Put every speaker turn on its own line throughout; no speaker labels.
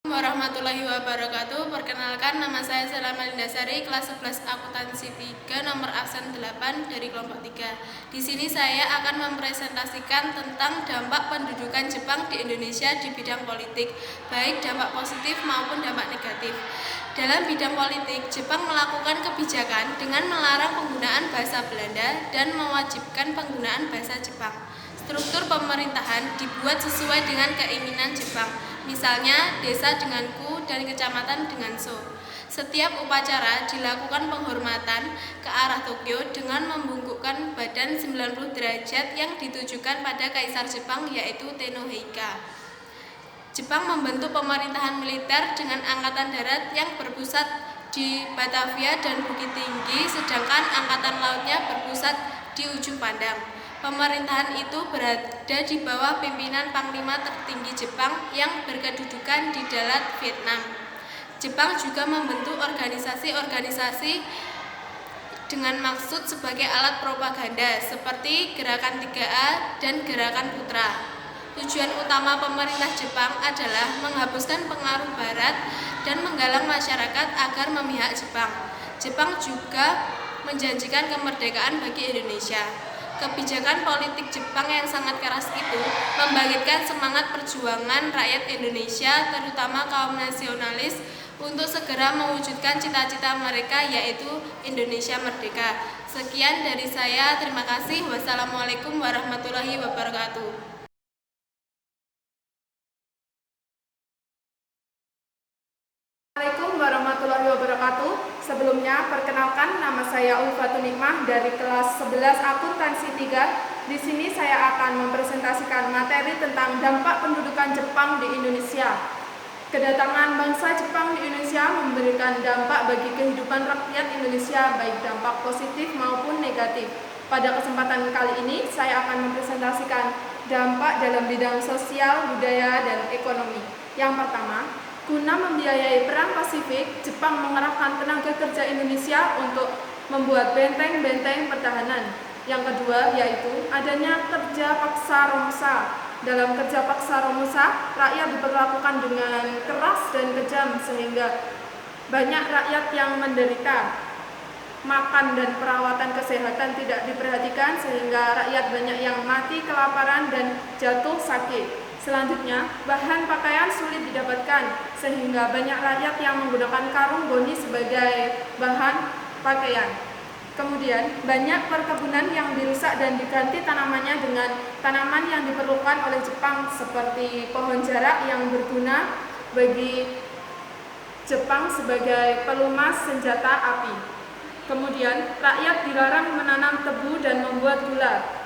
Warahmatullahi wabarakatuh. Perkenalkan, nama saya Sela Melindasari, kelas 11 akuntansi 3, nomor absen 8 dari kelompok 3. Di sini saya akan mempresentasikan tentang dampak pendudukan Jepang di Indonesia di bidang politik, baik dampak positif maupun dampak negatif. Dalam bidang politik, Jepang melakukan kebijakan dengan melarang penggunaan bahasa Belanda dan mewajibkan penggunaan bahasa Jepang. Struktur pemerintahan dibuat sesuai dengan keinginan Jepang. Misalnya, desa dengan ku dan kecamatan dengan so. Setiap upacara dilakukan penghormatan ke arah Tokyo dengan membungkukkan badan 90 derajat yang ditujukan pada Kaisar Jepang, yaitu Tennoheika. Jepang membentuk pemerintahan militer dengan angkatan darat yang berpusat di Batavia dan Bukit Tinggi, sedangkan angkatan lautnya berpusat di ujung Pandang. Pemerintahan itu berada di bawah pimpinan Panglima tertinggi Jepang yang berkedudukan di Dalat, Vietnam. Jepang juga membentuk organisasi-organisasi dengan maksud sebagai alat propaganda seperti Gerakan 3A dan Gerakan Putra. Tujuan utama pemerintah Jepang adalah menghapuskan pengaruh Barat dan menggalang masyarakat agar memihak Jepang. Jepang juga menjanjikan kemerdekaan bagi Indonesia. Kebijakan politik Jepang yang sangat keras itu membangkitkan semangat perjuangan rakyat Indonesia, terutama kaum nasionalis, untuk segera mewujudkan cita-cita mereka, yaitu Indonesia merdeka. Sekian dari saya, terima kasih. Wassalamualaikum warahmatullahi wabarakatuh.
Assalamualaikum warahmatullahi wabarakatuh. Sebelumnya, perkenalkan, nama saya Ulfatul Nikmah dari kelas 11 akuntansi 3. Di sini saya akan mempresentasikan materi tentang dampak pendudukan Jepang di Indonesia. Kedatangan bangsa Jepang di Indonesia memberikan dampak bagi kehidupan rakyat Indonesia, baik dampak positif maupun negatif. Pada kesempatan kali ini, saya akan mempresentasikan dampak dalam bidang sosial, budaya, dan ekonomi. Yang pertama, guna membiayai Perang Pasifik, Jepang mengerahkan tenaga kerja Indonesia untuk membuat benteng-benteng pertahanan. Yang kedua yaitu adanya kerja paksa Romusa. Dalam kerja paksa Romusa, rakyat diperlakukan dengan keras dan kejam sehingga banyak rakyat yang menderita. Makan dan perawatan kesehatan tidak diperhatikan sehingga rakyat banyak yang mati kelaparan dan jatuh sakit. Selanjutnya, bahan pakaian sulit didapatkan sehingga banyak rakyat yang menggunakan karung goni sebagai bahan pakaian. Kemudian, banyak perkebunan yang dirusak dan diganti tanamannya dengan tanaman yang diperlukan oleh Jepang seperti pohon jarak yang berguna bagi Jepang sebagai pelumas senjata api. Kemudian, rakyat dilarang menanam tebu dan membuat gula.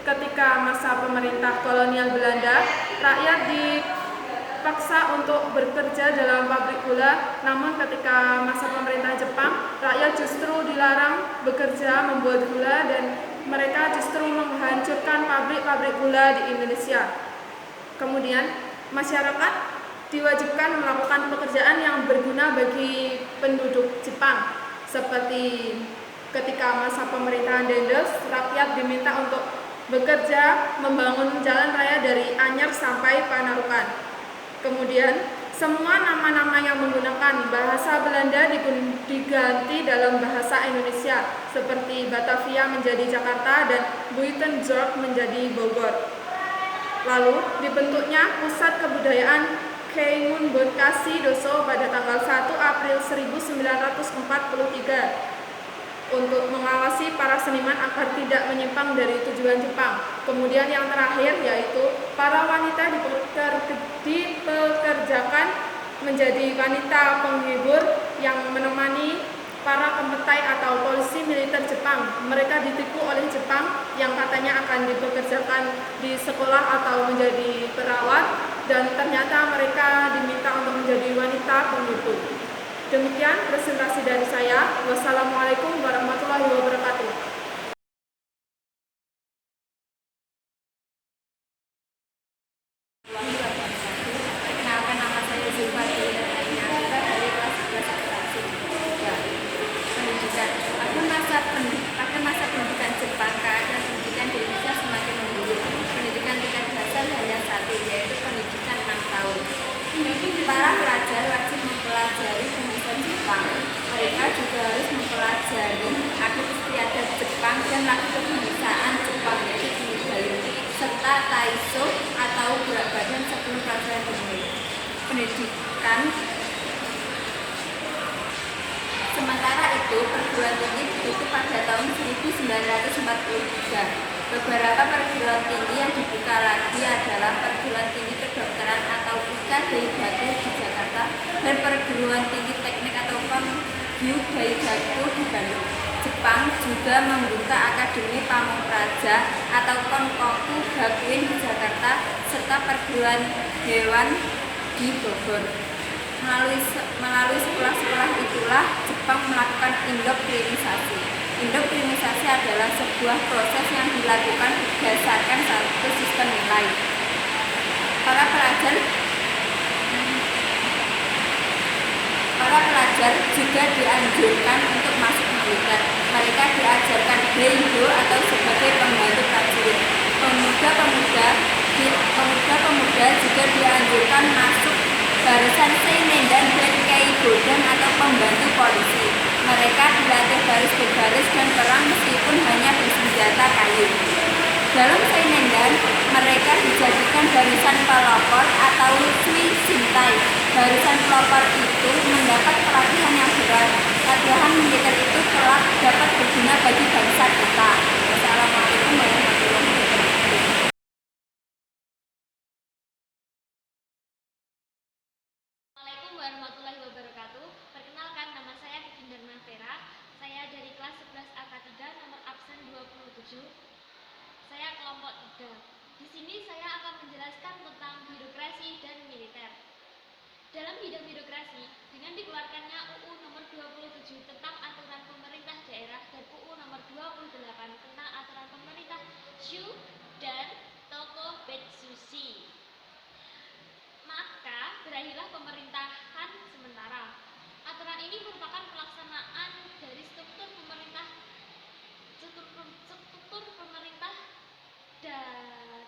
Ketika masa pemerintah kolonial Belanda, rakyat dipaksa untuk bekerja dalam pabrik gula, namun ketika masa pemerintah Jepang, rakyat justru dilarang bekerja membuat gula dan mereka justru menghancurkan pabrik-pabrik gula di Indonesia. Kemudian, masyarakat diwajibkan melakukan pekerjaan yang berguna bagi penduduk Jepang, seperti ketika masa pemerintahan Dendels, rakyat diminta untuk bekerja membangun jalan raya dari Anyer sampai Panarukan. Kemudian, semua nama-nama yang menggunakan bahasa Belanda diganti dalam bahasa Indonesia, seperti Batavia menjadi Jakarta dan Buitenzorg menjadi Bogor. Lalu, dibentuknya Pusat Kebudayaan Keimun Bonkasi Doso pada tanggal 1 April 1943. Untuk mengawasi para seniman agar tidak menyimpang dari tujuan Jepang. Kemudian yang terakhir yaitu para wanita dipekerjakan menjadi wanita penghibur yang menemani para pemetai atau polisi militer Jepang. Mereka ditipu oleh Jepang yang katanya akan dipekerjakan di sekolah atau menjadi perawat, dan ternyata mereka diminta untuk menjadi wanita penghibur. Demikian presentasi dari saya. Wassalamualaikum warahmatullahi wabarakatuh.
Perkenalkan, nama saya Zulfa dari kelas 11 akuntansi 3. Pendidikan. Akan masa pendidikan Jepang, keadaan pendidikan di Indonesia semakin memburuk. Pendidikan tingkat dasar hanya satu, yaitu pendidikan 6 tahun. dan laki kebiasaan Jepang yaitu Kinubayu, serta Taisho atau berat badan sebelum pelajaran pendidikan. Sementara itu, perguruan tinggi ditutup pada tahun 1943. Beberapa perguruan tinggi yang dibuka lagi adalah Perguruan Tinggi Kedokteran atau IKA Daigaku di Jakarta dan Perguruan Tinggi Teknik atau Kongyu Daigaku di Bandung. Jepang juga membuka Akademi Pamungpraja atau Konkoku Gakuin di Jakarta serta Perguruan Hewan di Bogor. Melalui sekolah-sekolah itulah Jepang melakukan indoktrinisasi. Indoktrinisasi adalah sebuah proses yang dilakukan berdasarkan satu sistem nilai. Para pelajar juga dianjurkan untuk masuk militer. Mereka diajarkan Heigo atau sebagai pembantu prajurit. Pemuda juga dianjurkan masuk barisan Seinendan dan Keigodan atau pembantu polisi. Mereka dilatih baris berbaris dan perang meskipun hanya bersenjata kayu. Dalam Seinendan, mereka dijadikan barisan pelopor atau Shuishintai. Barisan pelopor itu mendapat pelatihan yang berat. Latihan militer itu kelak dapat berguna bagi bangsa kita. Wassalamualaikum warahmatullahi wabarakatuh.
Assalamualaikum warahmatullahi wabarakatuh. Perkenalkan, nama saya Vivian Vera. Saya dari kelas 11 AK3 nomor absen 27. Saya kelompok 3. Di sini saya akan menjelaskan tentang birokrasi dan militer. Dalam bidang birokrasi, dengan dikeluarkannya UU nomor 27 tentang aturan pemerintah daerah dan UU nomor 28 tentang aturan pemerintah Shu dan Tokobetsushi, maka berakhirlah pemerintahan sementara. Aturan ini merupakan pelaksanaan dari struktur pemerintah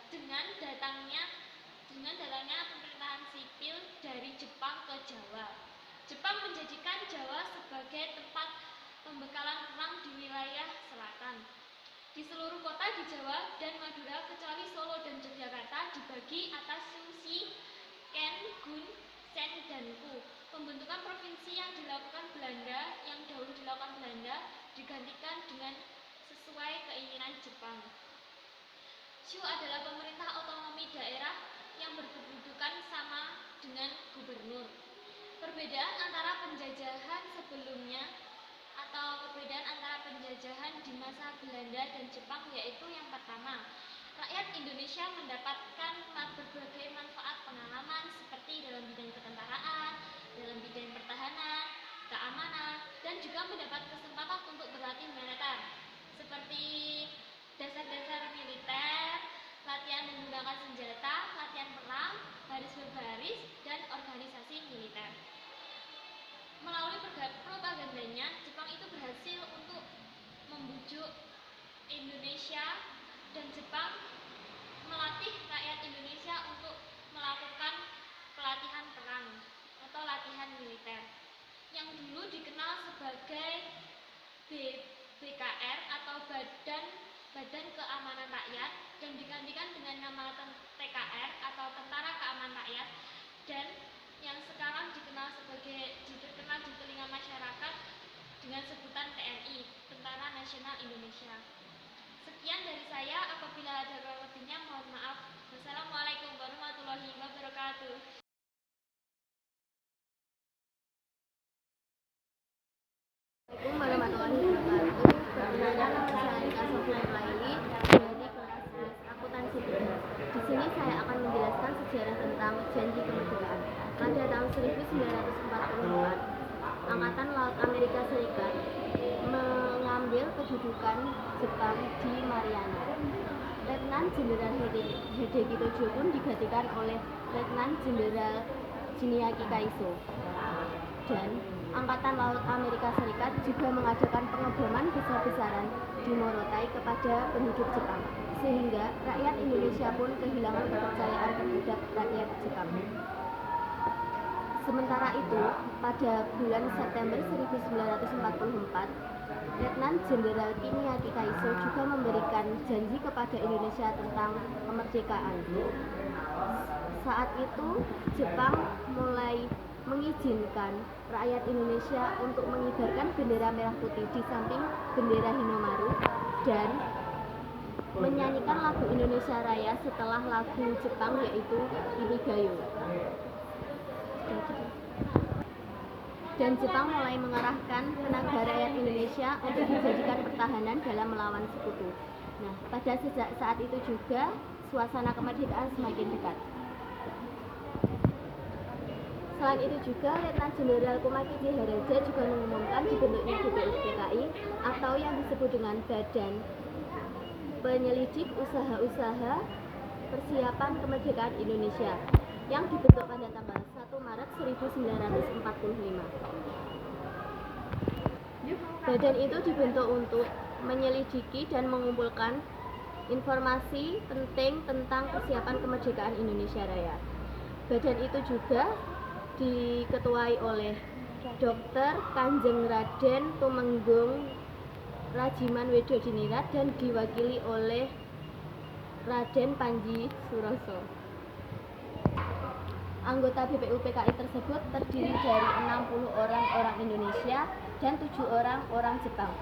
dengan datangnya pemerintahan sipil dari Jepang ke Jawa. Jepang menjadikan Jawa sebagai tempat pembekalan perang di wilayah selatan. Di seluruh kota di Jawa dan Madura kecuali Solo dan Yogyakarta dibagi atas fungsi Ken, Gun, Sen, dan Ku. Pembentukan provinsi yang dilakukan Belanda digantikan dengan sesuai keinginan Jepang. Shu adalah pemerintah otonomi daerah yang berkedudukan sama dengan gubernur. Perbedaan antara penjajahan di masa Belanda dan Jepang yaitu yang pertama, rakyat Indonesia mendapatkan berbagai manfaat pengalaman seperti dalam bidang ketentaraan, dalam bidang pertahanan, keamanan, dan juga mendapat kesempatan untuk berlatih militer seperti dasar-dasar militer, latihan menggunakan senjata, latihan perang, baris berbaris, dan organisasi militer. Melalui propagandanya, Jepang itu berhasil untuk membujuk Indonesia dan Jepang melatih rakyat Indonesia untuk melakukan pelatihan perang atau latihan militer yang dulu dikenal sebagai BKR atau Badan Keamanan Rakyat dan digantikan dengan nama TKR atau Tentara Keamanan Rakyat dan yang sekarang dikenal di telinga masyarakat dengan sebutan TNI, Tentara Nasional Indonesia. Sekian dari saya, apabila ada kurang lebihnya mohon maaf. Wassalamualaikum warahmatullahi wabarakatuh.
Assalamualaikum warahmatullahi wabarakatuh. Perkenalkan, nama saya Nika Sofiyulaili dari kelas 11 akuntansi 3. Di sini saya akan menjelaskan sejarah tentang janji kemerdekaan. Pada tahun 1944, Angkatan Laut Amerika Serikat mengambil kedudukan Jepang di Mariana. Letnan Jenderal Hideki Tojo pun digantikan oleh Letnan Jenderal Jiniaki Kaiso. Dan Angkatan Laut Amerika Serikat juga mengadakan pengeboman besar-besaran di Morotai kepada penduduk Jepang, sehingga rakyat Indonesia pun kehilangan kepercayaan terhadap rakyat Jepang. Sementara itu, pada bulan September 1944, Letnan Jenderal Kimiaki Kaiso juga memberikan janji kepada Indonesia tentang kemerdekaan. Saat itu, Jepang mulai mengizinkan rakyat Indonesia untuk mengibarkan bendera merah putih di samping bendera Hinomaru dan menyanyikan lagu Indonesia Raya setelah lagu Jepang yaitu Inigayo. Dan Jepang mulai mengerahkan tenaga rakyat Indonesia untuk dijadikan pertahanan dalam melawan sekutu. Nah, pada saat itu juga suasana kemerdekaan semakin dekat. Selain itu juga, Letnan Jenderal Kumaki Haraja juga mengumumkan dibentuknya BPUPKI atau yang disebut dengan Badan Penyelidik Usaha-Usaha Persiapan Kemerdekaan Indonesia yang dibentuk pada tanggal 1 Maret 1945. Badan itu dibentuk untuk menyelidiki dan mengumpulkan informasi penting tentang persiapan kemerdekaan Indonesia Raya. Badan itu juga diketuai oleh Dr. Kanjeng Raden Tumenggung Rajiman Wedodinirat dan diwakili oleh Raden Panji Suroso. Anggota BPUPKI tersebut terdiri dari 60 orang Indonesia dan 7 orang Jepang.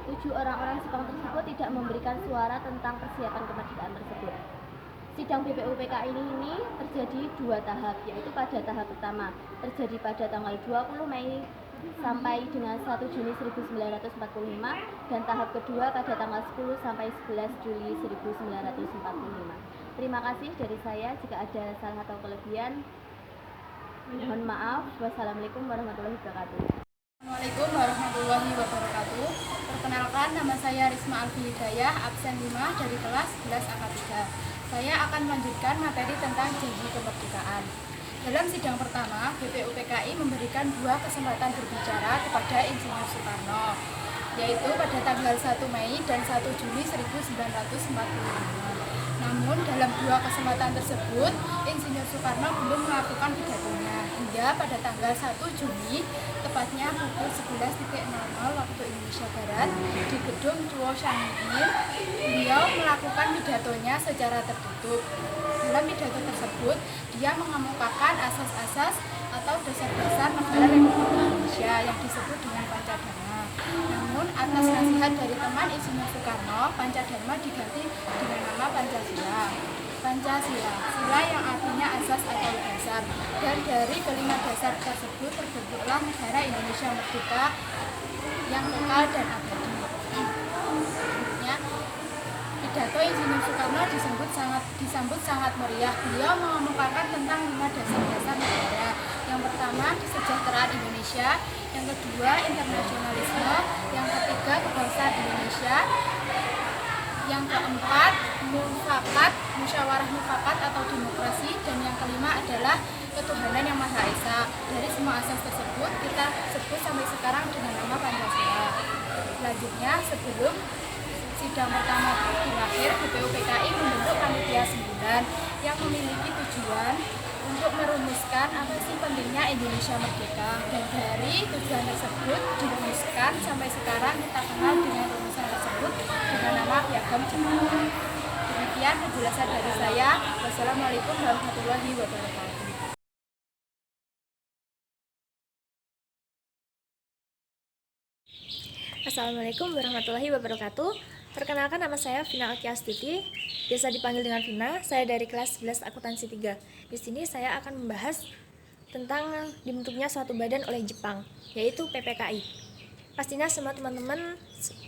7 orang Jepang tersebut tidak memberikan suara tentang persiapan kemerdekaan tersebut. Sidang BPUPKI ini terjadi 2 tahap, yaitu pada tahap pertama terjadi pada tanggal 20 Mei sampai dengan 1 Juni 1945 dan tahap kedua pada tanggal 10 sampai 11 Juli 1945. Terima kasih dari saya. Jika ada salah atau kelebihan, mohon maaf. Wassalamualaikum warahmatullahi wabarakatuh.
Assalamualaikum warahmatullahi wabarakatuh. Perkenalkan, nama saya Risma Alfi Hidayah, absen 5 dari kelas 11 AK3. Saya akan melanjutkan materi tentang janji kemerdekaan. Dalam sidang pertama, BPUPKI memberikan 2 kesempatan berbicara kepada Insinyur Soekarno, yaitu pada tanggal 1 Mei dan 1 Juni 1945. Namun dalam 2 kesempatan tersebut, Insinyur Soekarno belum melakukan pidatonya hingga pada tanggal 1 Juni, tepatnya pukul 11.00 waktu Indonesia Barat, di gedung Chuo Shangir, beliau melakukan pidatonya secara tertutup. Dalam pidato tersebut, dia mengemukakan asas-asas atau dasar-dasar negara Republik Indonesia yang disebut dengan Pancadharma. Namun atas nasihat dari teman Insinyur Soekarno, Pancadharma diganti dengan nama Pancasila. Pancasila, sila yang artinya asas atau dasar. Dan dari kelima dasar tersebut terbentuklah negara Indonesia merdeka yang kekal dan abadi. Selanjutnya, pidato Insinyur Soekarno disambut sangat meriah. Beliau mengemukakan tentang 5 dasar-dasar negara. Yang pertama, kesejahteraan Indonesia. Yang kedua, internasionalisme. Yang ketiga, kebangsaan Indonesia. Yang keempat, musyawarah mufakat atau demokrasi. Dan yang kelima adalah ketuhanan yang Maha Esa. Dari semua asas tersebut, kita sebut sampai sekarang dengan nama Pancasila. Selanjutnya, sebelum sidang pertama berakhir, BPUPKI membentuk panitia 9 yang memiliki tujuan untuk merumuskan apa sih pentingnya Indonesia merdeka. Dan dari tujuan tersebut dirumuskan sampai sekarang kita kenal dengan rumusan tersebut dengan nama Piagam Jakarta. Demikian penjelasan dari saya. Wassalamualaikum warahmatullahi wabarakatuh.
Assalamualaikum warahmatullahi wabarakatuh. Perkenalkan, nama saya Vina Alkiastuti, biasa dipanggil dengan Vina. Saya dari kelas 11 Akuntansi 3. Di sini saya akan membahas tentang dibentuknya suatu badan oleh Jepang, yaitu PPKI. Pastinya semua teman-teman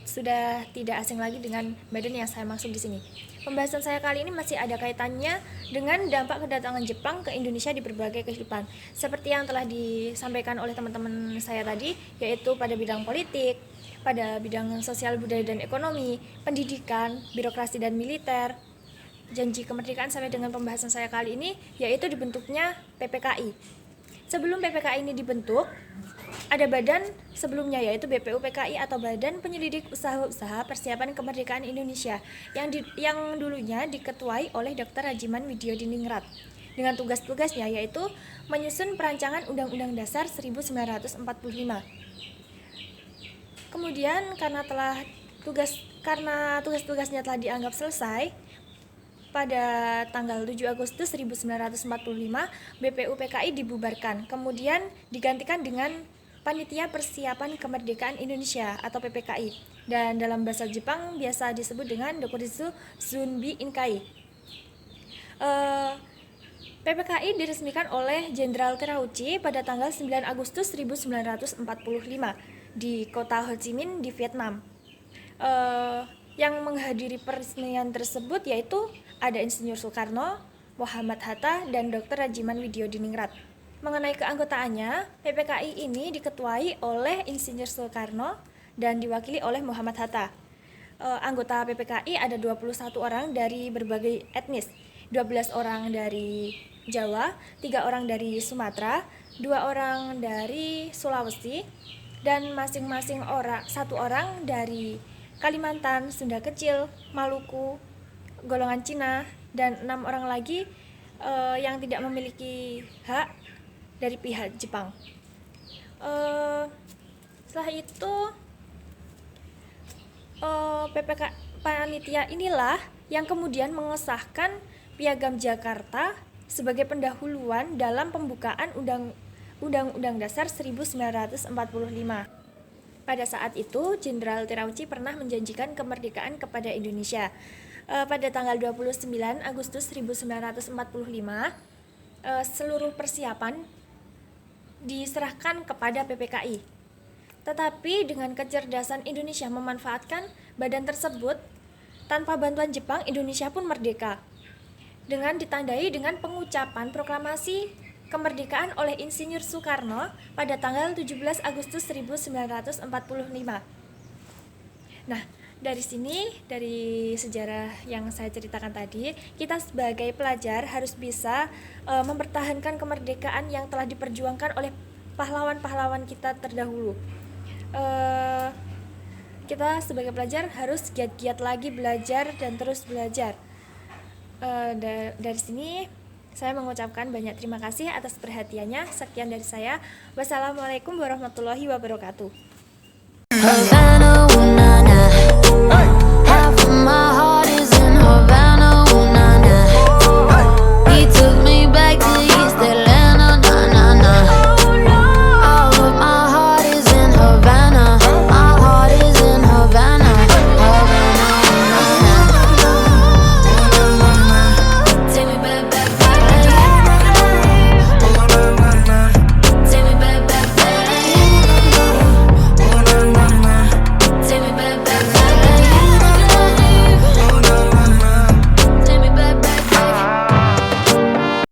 sudah tidak asing lagi dengan badan yang saya maksud di sini. Pembahasan saya kali ini masih ada kaitannya dengan dampak kedatangan Jepang ke Indonesia di berbagai kehidupan. Seperti yang telah disampaikan oleh teman-teman saya tadi, yaitu pada bidang politik, pada bidang sosial, budaya, dan ekonomi, pendidikan, birokrasi, dan militer, janji kemerdekaan, sampai dengan pembahasan saya kali ini, yaitu dibentuknya PPKI. Sebelum PPKI ini dibentuk, ada badan sebelumnya, yaitu BPUPKI atau Badan Penyelidik Usaha-Usaha Persiapan Kemerdekaan Indonesia, yang dulunya diketuai oleh Dr. Rajiman Widyodiningrat. dengan tugas-tugasnya, yaitu menyusun perancangan Undang-Undang Dasar 1945. Kemudian karena tugas-tugasnya telah dianggap selesai, pada tanggal 7 Agustus 1945 BPUPKI dibubarkan, kemudian digantikan dengan Panitia Persiapan Kemerdekaan Indonesia atau PPKI, dan dalam bahasa Jepang biasa disebut dengan Dokuritsu Zunbi Inkai. PPKI diresmikan oleh Jenderal Terauchi pada tanggal 9 Agustus 1945 di kota Ho Chi Minh di Vietnam. Yang menghadiri peresmian tersebut yaitu ada Insinyur Soekarno, Muhammad Hatta, dan Dr. Rajiman Widyodiningrat. Mengenai keanggotaannya, PPKI ini diketuai oleh Insinyur Soekarno dan diwakili oleh Muhammad Hatta. Anggota PPKI ada 21 orang dari berbagai etnis, 12 orang dari Jawa, 3 orang dari Sumatera, 2 orang dari Sulawesi, dan masing-masing satu orang dari Kalimantan, Sunda Kecil, Maluku, golongan Cina, dan 6 orang lagi yang tidak memiliki hak dari pihak Jepang. Setelah itu panitia inilah yang kemudian mengesahkan Piagam Jakarta sebagai pendahuluan dalam pembukaan Undang-Undang Dasar 1945. Pada saat itu, Jenderal Terauchi pernah menjanjikan kemerdekaan kepada Indonesia. Pada tanggal 29 Agustus 1945, seluruh persiapan diserahkan kepada PPKI. Tetapi dengan kecerdasan Indonesia memanfaatkan badan tersebut, tanpa bantuan Jepang, Indonesia pun merdeka. Dengan ditandai dengan pengucapan proklamasi kemerdekaan oleh Insinyur Soekarno pada tanggal 17 Agustus 1945. Nah, dari sini, dari sejarah yang saya ceritakan tadi, kita sebagai pelajar harus bisa mempertahankan kemerdekaan yang telah diperjuangkan oleh pahlawan-pahlawan kita terdahulu. Kita sebagai pelajar harus giat-giat lagi belajar dan terus belajar. Dari sini saya mengucapkan banyak terima kasih atas perhatiannya. Sekian dari saya. Wassalamualaikum warahmatullahi wabarakatuh.